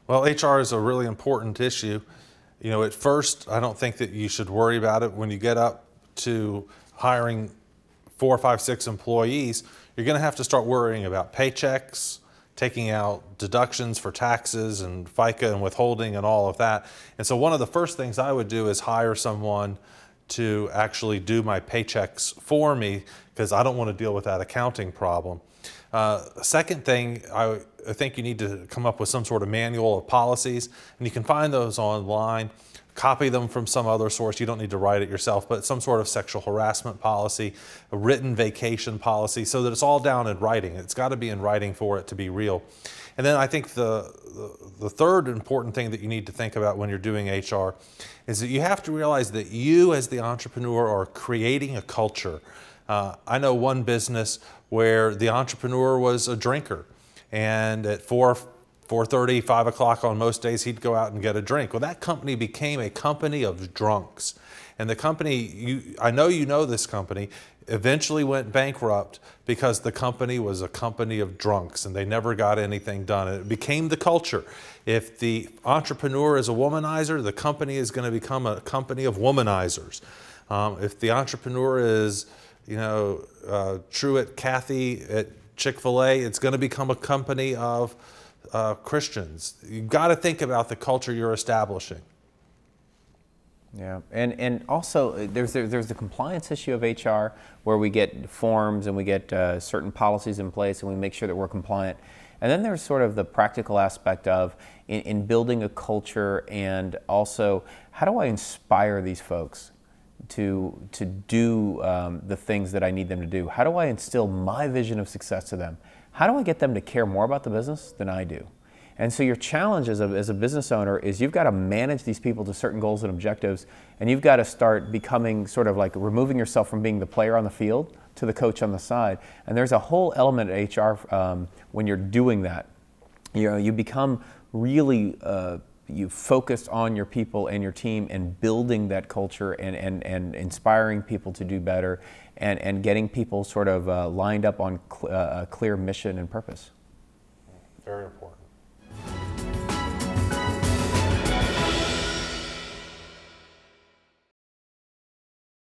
Well, HR is a really important issue. You know, at first, I don't think that you should worry about it. When you get up to hiring 4, 5, 6 employees, you're going to have to start worrying about paychecks, taking out deductions for taxes and FICA and withholding and all of that. And so one of the first things I would do is hire someone to actually do my paychecks for me, because I don't want to deal with that accounting problem. Second thing, I think you need to come up with some sort of manual of policies, and you can find those online. Copy them from some other source. You don't need to write it yourself, but some sort of sexual harassment policy, a written vacation policy, so that it's all down in writing. It's got to be in writing for it to be real. And then I think the third important thing that you need to think about when you're doing HR is that you have to realize that you as the entrepreneur are creating a culture. I know one business where the entrepreneur was a drinker, and at 4:30, 5 o'clock on most days, he'd go out and get a drink. Well, that company became a company of drunks. And the company, I know you know this company, eventually went bankrupt because the company was a company of drunks and they never got anything done. It became the culture. If the entrepreneur is a womanizer, the company is going to become a company of womanizers. If the entrepreneur is, Truett Cathy at Chick-fil-A, it's going to become a company of Christians. You've got to think about the culture you're establishing. Yeah, and also there's the compliance issue of HR, where we get forms and we get certain policies in place and we make sure that we're compliant. And then there's sort of the practical aspect of in building a culture, and also how do I inspire these folks to do the things that I need them to do? How do I instill my vision of success to them? How do I get them to care more about the business than I do? And so your challenge as a business owner is you've got to manage these people to certain goals and objectives, and you've got to start becoming sort of like removing yourself from being the player on the field to the coach on the side. And there's a whole element of HR when you're doing that. You become really you focused on your people and your team and building that culture and inspiring people to do better, and getting people sort of lined up on a clear mission and purpose. Very important.